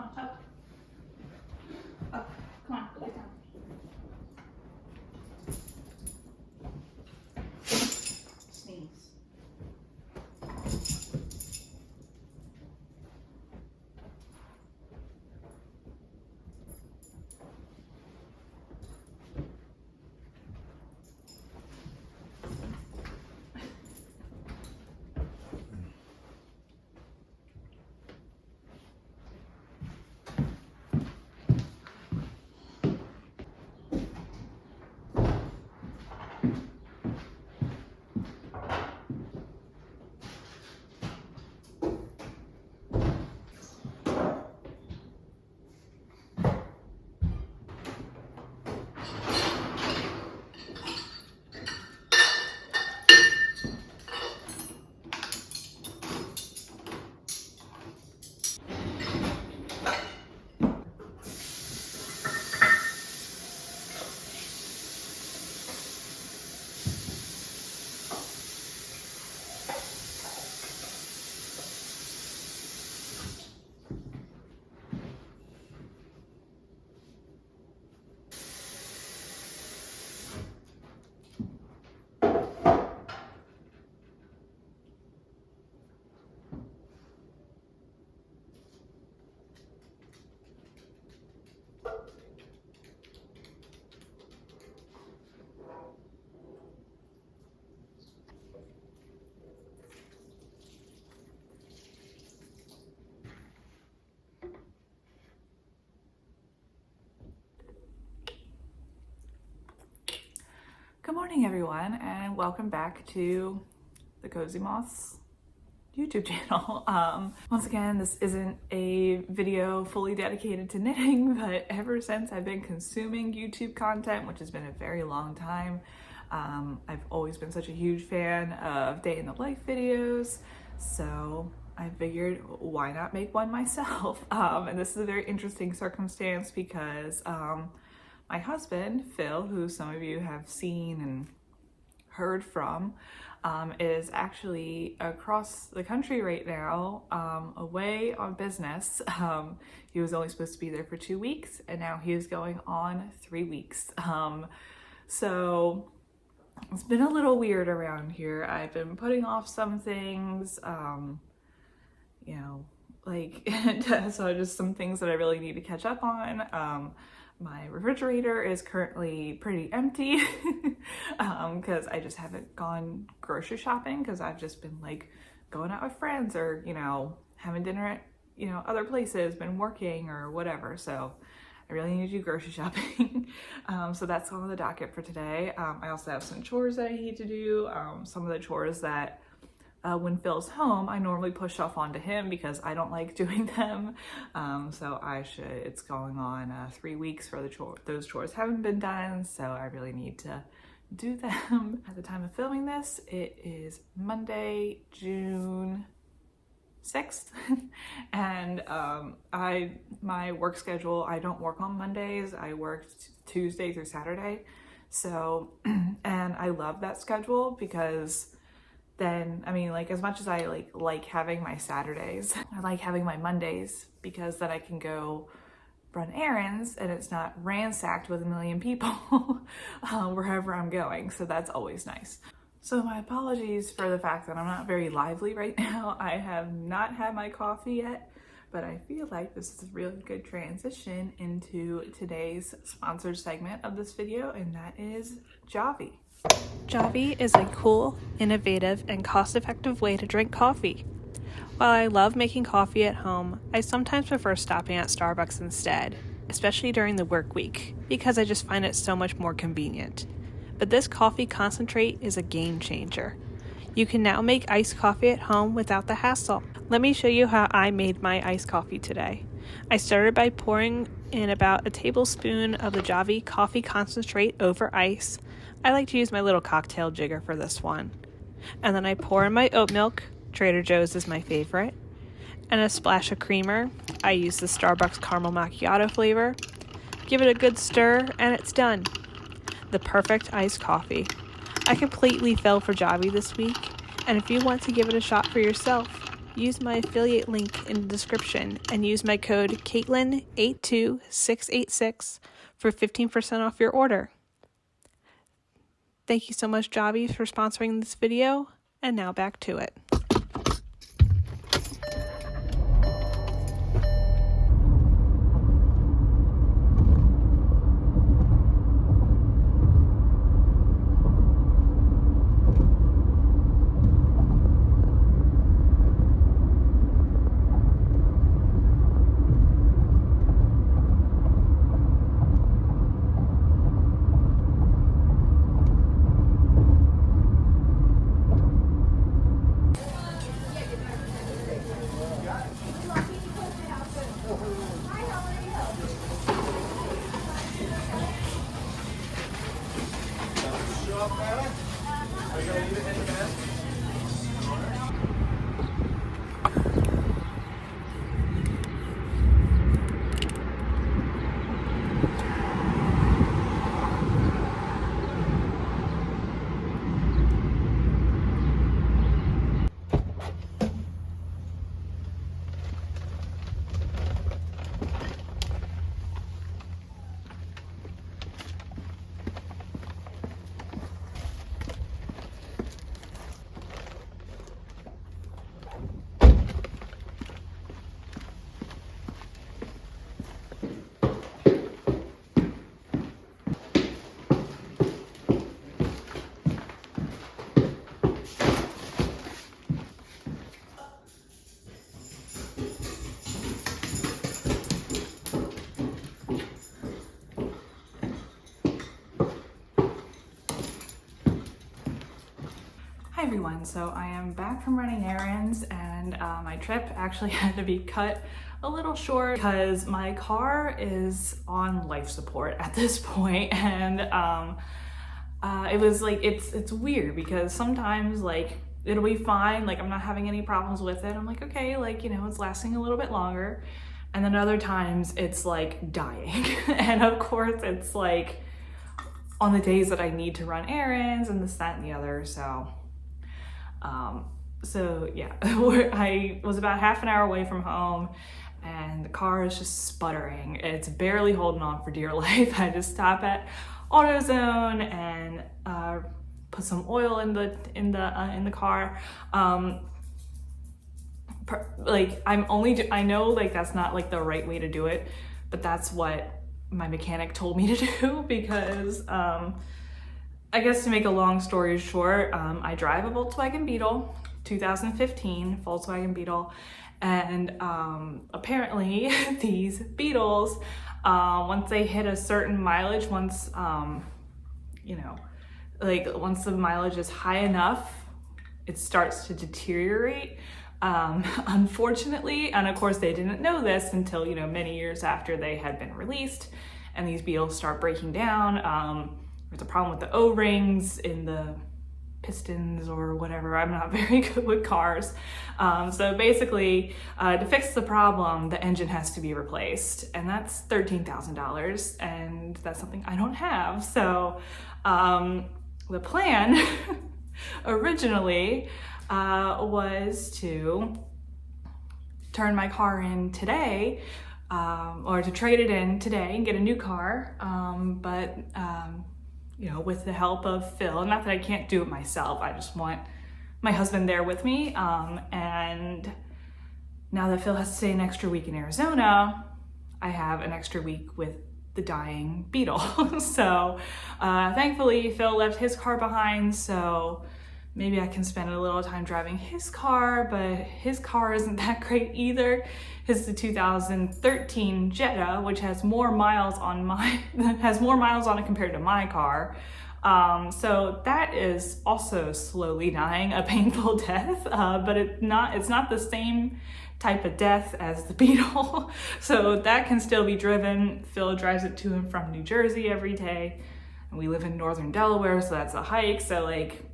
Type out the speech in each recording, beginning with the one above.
Come on, up. Up. Come on, get down. Sneeze. Good morning, everyone, and welcome back to the Cozy Moth's YouTube channel. Once again, this isn't a video fully dedicated to knitting, but ever since I've been consuming YouTube content, which has been a very long time, I've always been such a huge fan of day in the life videos, so I figured why not make one myself. And this is a very interesting circumstance because my husband, Phil, who some of you have seen and heard from, is actually across the country right now, away on business. He was only supposed to be there for 2 weeks, and now he is going on 3 weeks. So it's been a little weird around here. I've been putting off some things, you know, like, so just some things that I really need to catch up on. My refrigerator is currently pretty empty because I just haven't gone grocery shopping because I've just been like going out with friends or, you know, having dinner at, you know, other places, been working or whatever. So I really need to do grocery shopping. So that's on the docket for today. I also have some chores that I need to do. Some of the chores that when Phil's home, I normally push off onto him because I don't like doing them. So it's going on 3 weeks for those chores haven't been done. So I really need to do them. At the time of filming this, it is Monday, June 6th. And my work schedule, I don't work on Mondays. I work Tuesday through Saturday. So, and I love that schedule because then, I mean, like, as much as I like having my Saturdays, I like having my Mondays because then I can go run errands and it's not ransacked with a million people wherever I'm going. So that's always nice. So my apologies for the fact that I'm not very lively right now. I have not had my coffee yet, but I feel like this is a really good transition into today's sponsored segment of this video, and that is Javy. Javy is a cool, innovative, and cost-effective way to drink coffee. While I love making coffee at home, I sometimes prefer stopping at Starbucks instead, especially during the work week, because I just find it so much more convenient. But this coffee concentrate is a game changer. You can now make iced coffee at home without the hassle. Let me show you how I made my iced coffee today. I started by pouring in about a tablespoon of the Javy coffee concentrate over ice. I like to use my little cocktail jigger for this one. And then I pour in my oat milk, Trader Joe's is my favorite, and a splash of creamer. I use the Starbucks caramel macchiato flavor. Give it a good stir, and it's done. The perfect iced coffee. I completely fell for Javy this week, and if you want to give it a shot for yourself, use my affiliate link in the description and use my code Caitlin82686 for 15% off your order. Thank you so much, Javy, for sponsoring this video, and now back to it. Hi everyone, so I am back from running errands, and my trip actually had to be cut a little short because my car is on life support at this point, and it was like, it's weird because sometimes like it'll be fine, like I'm not having any problems with it, I'm like okay, like, you know, it's lasting a little bit longer, and then other times it's like dying. And of course it's like on the days that I need to run errands and this, that, and the other. So yeah, I was about half an hour away from home and the car is just sputtering. It's barely holding on for dear life. I just stop at AutoZone and put some oil in the car. Like I know like that's not like the right way to do it, but that's what my mechanic told me to do because I guess to make a long story short, I drive a Volkswagen Beetle, 2015 Volkswagen Beetle, and apparently these Beetles, once they hit a certain mileage, once you know, like once the mileage is high enough, it starts to deteriorate. Unfortunately, and of course they didn't know this until, you know, many years after they had been released, and these Beetles start breaking down. There's a problem with the O-rings in the pistons or whatever. I'm not very good with cars. So basically, to fix the problem, the engine has to be replaced, and that's $13,000, and that's something I don't have. So the plan originally was to turn my car in today, or to trade it in today and get a new car, but you know, with the help of Phil. Not that I can't do it myself, I just want my husband there with me. And now that Phil has to stay an extra week in Arizona, I have an extra week with the dying Beetle. So thankfully Phil left his car behind, so maybe I can spend a little time driving his car, but his car isn't that great either. His is the 2013 Jetta, which has more miles on it compared to my car. So that is also slowly dying a painful death, but it's not the same type of death as the Beetle. So that can still be driven. Phil drives it to and from New Jersey every day, and we live in northern Delaware, so that's a hike. So like,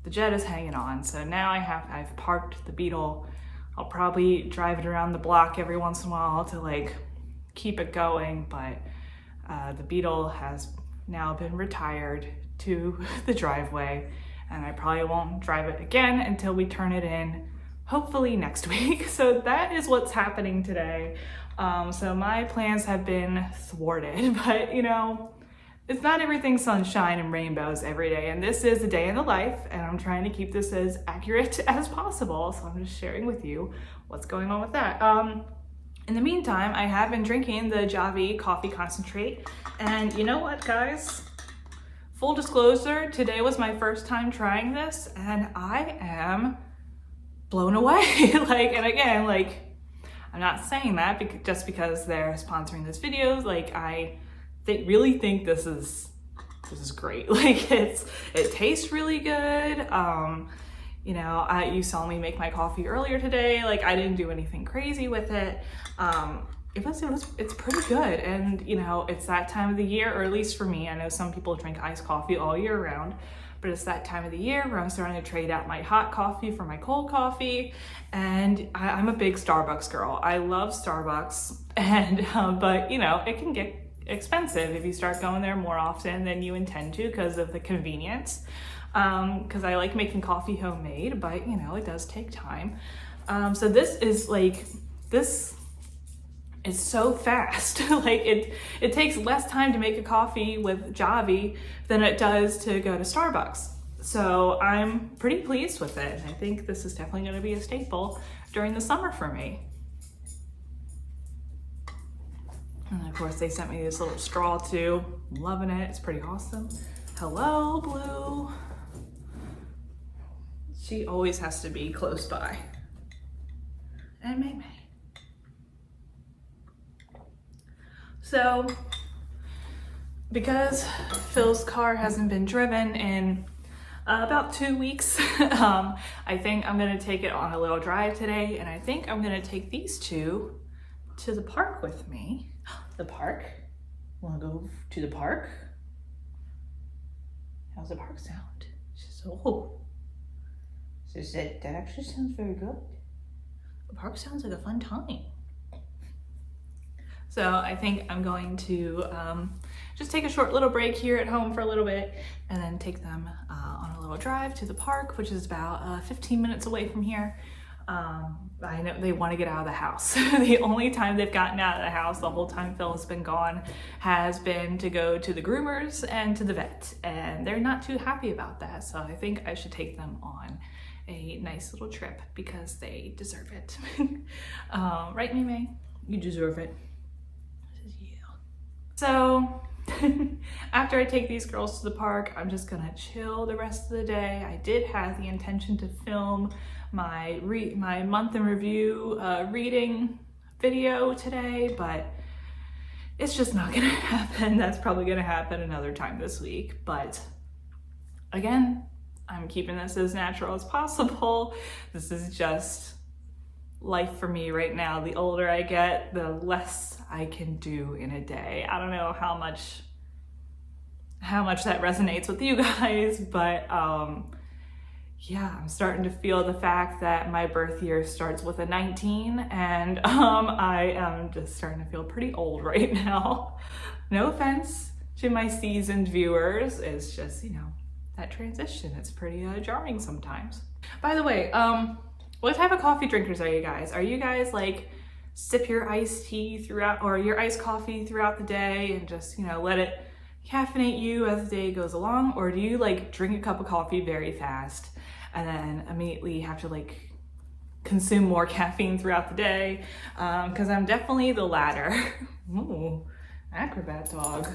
the Jetta's hanging on. So now I've parked the Beetle. I'll probably drive it around the block every once in a while to like keep it going, but the Beetle has now been retired to the driveway, and I probably won't drive it again until we turn it in hopefully next week. So that is what's happening today. So my plans have been thwarted, but you know, it's not everything sunshine and rainbows every day. And this is a day in the life, and I'm trying to keep this as accurate as possible. So I'm just sharing with you what's going on with that. In the meantime, I have been drinking the Javy coffee concentrate. And you know what, guys? Full disclosure, today was my first time trying this, and I am blown away. And again, I'm not saying that just because they're sponsoring this video. I really think this is great. It tastes really good. You know, you saw me make my coffee earlier today. I didn't do anything crazy with it. It's pretty good. And you know, it's that time of the year, or at least for me. I know some people drink iced coffee all year round, but it's that time of the year where I'm starting to trade out my hot coffee for my cold coffee. And I'm a big Starbucks girl. I love Starbucks, and but you know, it can get expensive if you start going there more often than you intend to because of the convenience. Because I like making coffee homemade, but you know, it does take time. So this is so fast. It takes less time to make a coffee with Javy than it does to go to Starbucks. So I'm pretty pleased with it. I think this is definitely going to be a staple during the summer for me. And of course they sent me this little straw too. I'm loving it. It's pretty awesome. Hello, Blue. She always has to be close by. And May May. So, because Phil's car hasn't been driven in about 2 weeks, I think I'm gonna take it on a little drive today, and I think I'm gonna take these two to the park with me. The park? Wanna go to the park? How's the park sound? She's oh. She said, that actually sounds very good. The park sounds like a fun time. So I think I'm going to just take a short little break here at home for a little bit, and then take them on a little drive to the park, which is about 15 minutes away from here. I know they want to get out of the house. The only time they've gotten out of the house the whole time Phil has been gone has been to go to the groomers and to the vet, and they're not too happy about that. So I think I should take them on a nice little trip because they deserve it. Right, Mimi? You deserve it. Yeah. So after I take these girls to the park, I'm just gonna chill the rest of the day. I did have the intention to film my month in review reading video today, but it's just not gonna happen. That's probably gonna happen another time this week. But again, I'm keeping this as natural as possible. This is just life for me right now. The older I get, the less I can do in a day. I don't know how much that resonates with you guys, but yeah, I'm starting to feel the fact that my birth year starts with a 19, and I am just starting to feel pretty old right now. No offense to my seasoned viewers, it's just, you know, that transition, it's pretty jarring sometimes. By the way, what type of coffee drinkers are you guys? Are you guys sip your iced tea throughout, or your iced coffee throughout the day and just, you know, let it caffeinate you as the day goes along? Or do you drink a cup of coffee very fast and then immediately have to consume more caffeine throughout the day? Because I'm definitely the latter. Ooh, acrobat dog.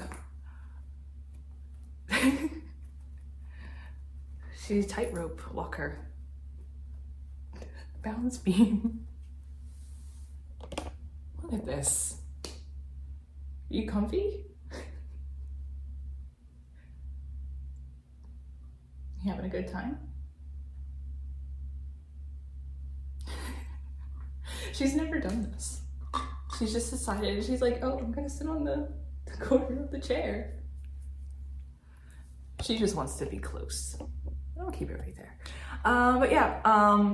She's a tightrope walker. Balance beam. Look at this. You comfy? You having a good time? She's never done this. She's just decided, she's like, oh, I'm gonna sit on the corner of the chair. She just wants to be close. I'll keep it right there. But yeah,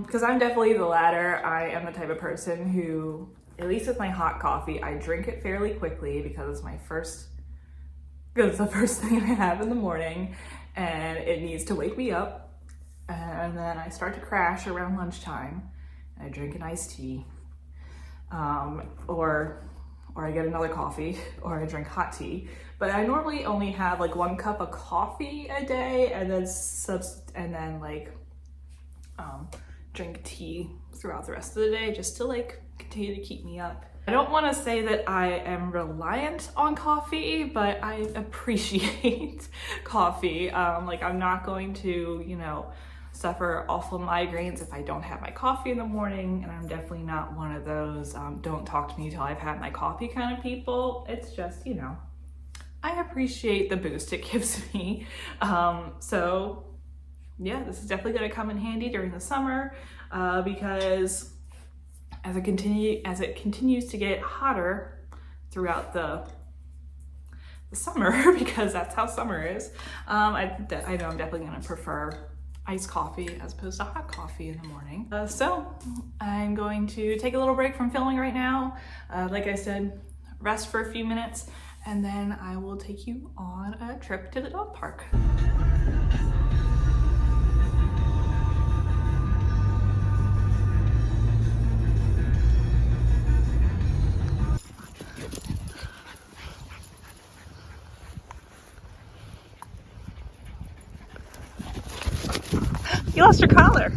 because I'm definitely the latter. I am the type of person who, at least with my hot coffee, I drink it fairly quickly because it's the first thing I have in the morning, and it needs to wake me up. And then I start to crash around lunchtime. and I drink an iced tea, or I get another coffee, or I drink hot tea. But I normally only have like 1 cup of coffee a day, and then like drink tea throughout the rest of the day, just to like continue to keep me up. I don't want to say that I am reliant on coffee, but I appreciate coffee. Like I'm not going to, you know, suffer awful migraines if I don't have my coffee in the morning, and I'm definitely not one of those don't talk to me till I've had my coffee kind of people. It's just, you know, I appreciate the boost it gives me. So yeah, this is definitely going to come in handy during the summer, because as it continues to get hotter throughout the summer, because that's how summer is, I know I'm definitely going to prefer iced coffee as opposed to hot coffee in the morning. So I'm going to take a little break from filming right now. Like I said, rest for a few minutes, and then I will take you on a trip to the dog park. You lost your collar.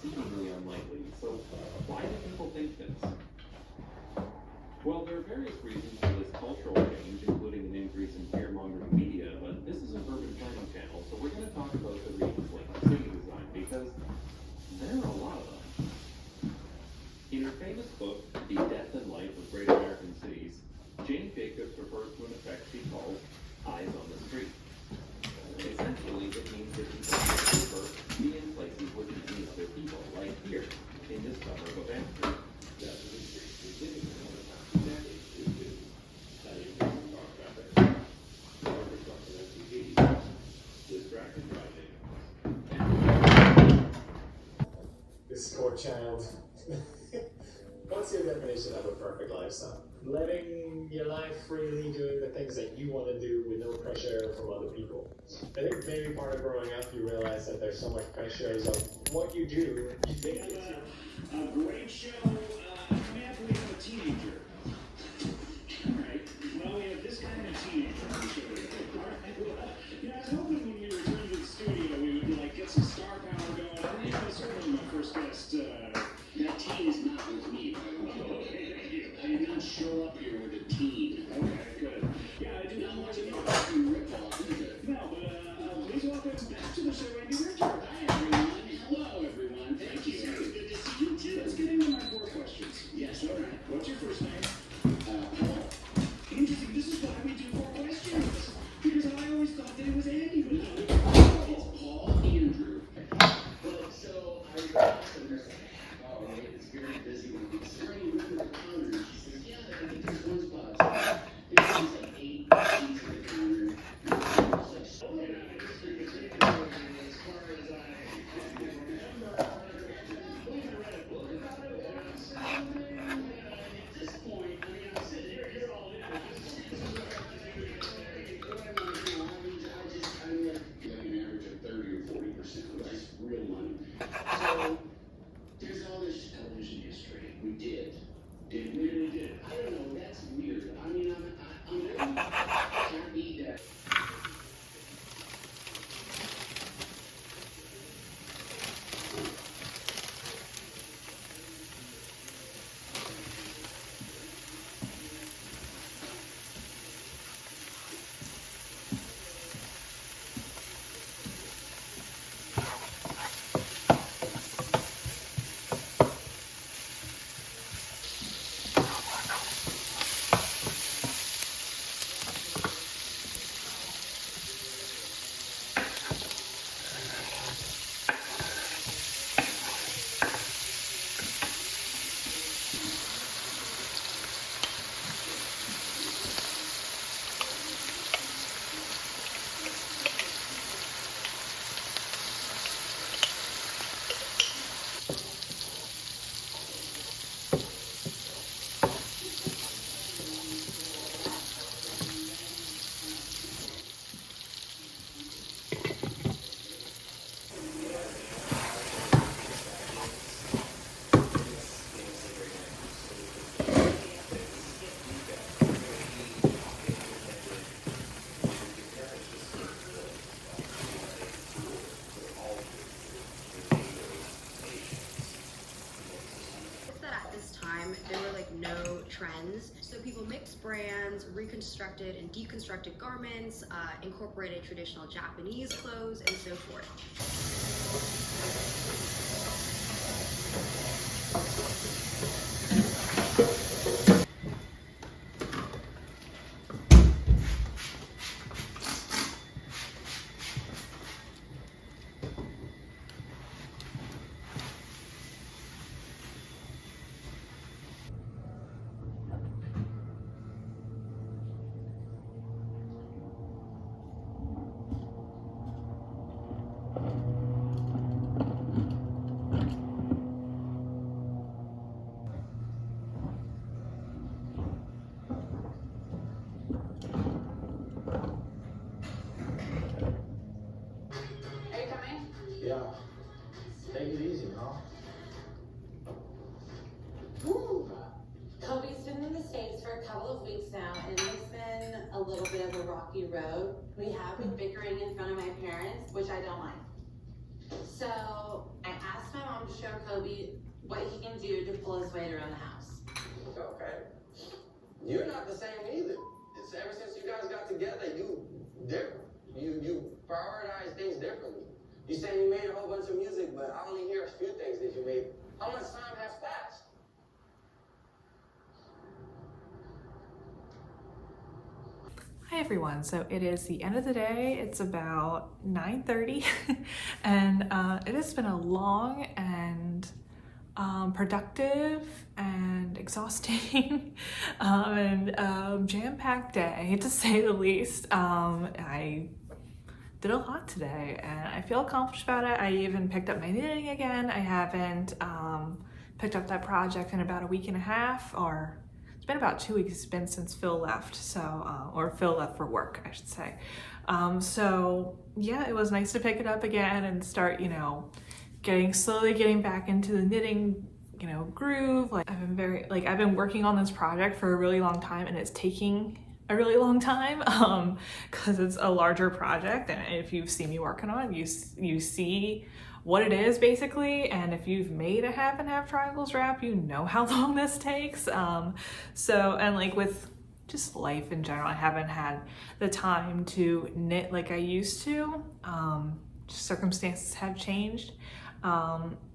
Seemingly unlikely. So why do people think this? Well, there are various reasons for this cultural change, including an increase in fear-mongering media, but this is an urban planning channel, so we're going to talk about the reasons like city design, because there are a lot of them. In her famous book, The Death and Life of Great American Cities, Jane Jacobs refers to an effect she calls eyes on the street. Essentially, it means that people prefer to be in places where you see other people, like here, in this suburb of Amsterdam. This poor child. What's your definition of a perfect lifestyle? Letting your life freely, doing the things that you want to do with no pressure from other people. I think maybe part of growing up, you realize that there's so much pressure on what you do. You think it's a great show. Coming up, we have a teenager. All right. Well, we have this guy and a teenager on the show today. All right. Well, I was hoping when you returned to the studio, we would like get some star power going. And certainly my first guest. That teen is not with me. Okay, thank you. I did not show up here with a teen. Okay, good. Yeah, I do not want to know about you rip-off either. No, but please welcome back to the show, Andy Richard. Hi, everyone. Hello, everyone. Thank you. Good to see you, too. Let's get into my 4 questions. Yes, all right. What's your first name? Paul. Interesting. This is why we do 4 questions. Because I always thought that it was Andy, but no, it's Paul Andrew. But so I asked him, oh, it's very busy with these. Is there any room at the counter? And she says, yeah, I think there's one spot. There's like 8 seats at the counter. It's like, okay, as far as I remember, I read a book about it, and at this point, trends. So people mixed brands, reconstructed and deconstructed garments, incorporated traditional Japanese clothes, and so forth. Yeah. Take it easy, huh? Woo! Kobe's been in the States for a couple of weeks now, and it's been a little bit of a rocky road. We have been bickering in front of my parents, which I don't like. So I asked my mom to show Kobe what he can do to pull his weight around the house. Okay. You're not the same either. It's ever since you guys got together, you different. You prioritize things differently. You say you made a whole bunch of music, but I only hear a few things that you made. How much time has passed? Hi everyone, so it is the end of the day. It's about 9:30 and it has been a long and productive and exhausting and jam-packed day, to say the least. I did a lot today and I feel accomplished about it. I even picked up my knitting again. I haven't picked up that project in about a week and a half, or it's been about 2 weeks. It's been since Phil left, so or Phil left for work, I should say. So yeah, it was nice to pick it up again and start, you know, slowly getting back into the knitting, you know, groove. Like I've been working on this project for a really long time, and it's taking a really long time because it's a larger project, and if you've seen me working on it, you see what it is basically, and if you've made a half and half triangles wrap, you know how long this takes. So, and like with just life in general, I haven't had the time to knit like I used to. Circumstances have changed,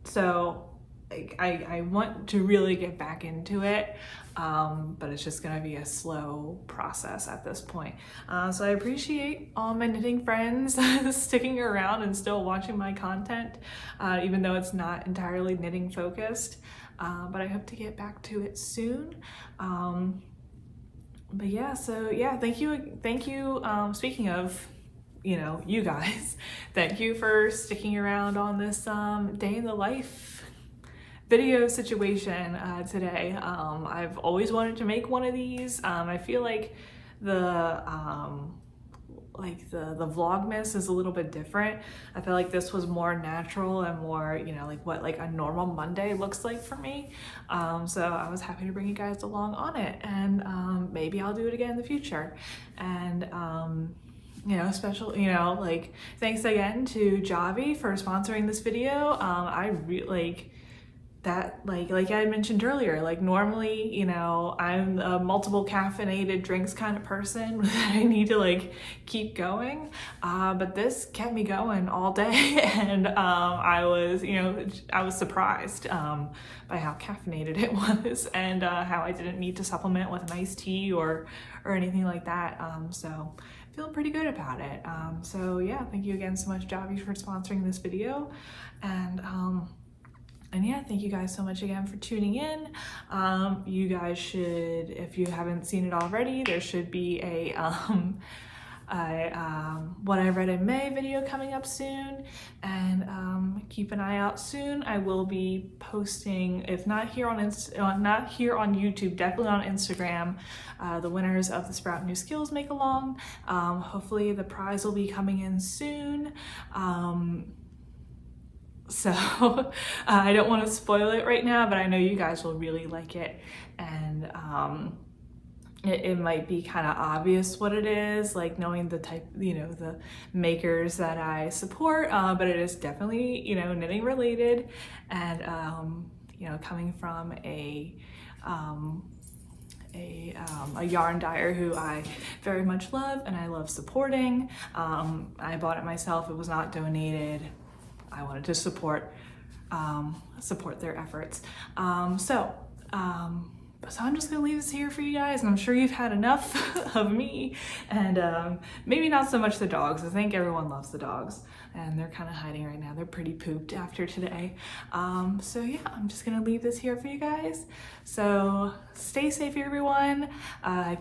so like I want to really get back into it, but it's just gonna be a slow process at this point. So I appreciate all my knitting friends sticking around and still watching my content, even though it's not entirely knitting focused, but I hope to get back to it soon. But yeah, so yeah, thank you. Speaking of, you know, you guys, thank you for sticking around on this day in the life video situation today. I've always wanted to make one of these. I feel like the Vlogmas is a little bit different. I feel like this was more natural and more, you know, like what like a normal Monday looks like for me. So I was happy to bring you guys along on it, and maybe I'll do it again in the future. And you know, special, you know, like thanks again to Javy for sponsoring this video. I really like that, like I mentioned earlier, like normally, you know, I'm a multiple caffeinated drinks kind of person that I need to like keep going, but this kept me going all day, and I was surprised by how caffeinated it was, and how I didn't need to supplement with an iced tea or anything like that. So feeling pretty good about it. So yeah, thank you again so much, Javy, for sponsoring this video, and yeah, thank you guys so much again for tuning in. You guys should, if you haven't seen it already, there should be a what I read in May video coming up soon, and keep an eye out soon. I will be posting, if not here on YouTube, definitely on Instagram, the winners of the Sprout New Skills Make Along. Hopefully the prize will be coming in soon. So I don't want to spoil it right now, but I know you guys will really like it, and it might be kind of obvious what it is, like knowing the type, you know, the makers that I support, but it is definitely, you know, knitting related, and you know, coming from a a yarn dyer who I very much love and I love supporting. I bought it myself, it was not donated. I wanted to support their efforts. So I'm just gonna leave this here for you guys, and I'm sure you've had enough of me, and maybe not so much the dogs. I think everyone loves the dogs, and they're kind of hiding right now. They're pretty pooped after today. So yeah, I'm just gonna leave this here for you guys. So stay safe, everyone.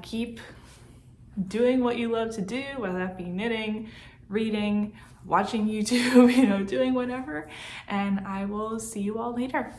Keep doing what you love to do, whether that be knitting, reading, watching YouTube, doing whatever, and I will see you all later.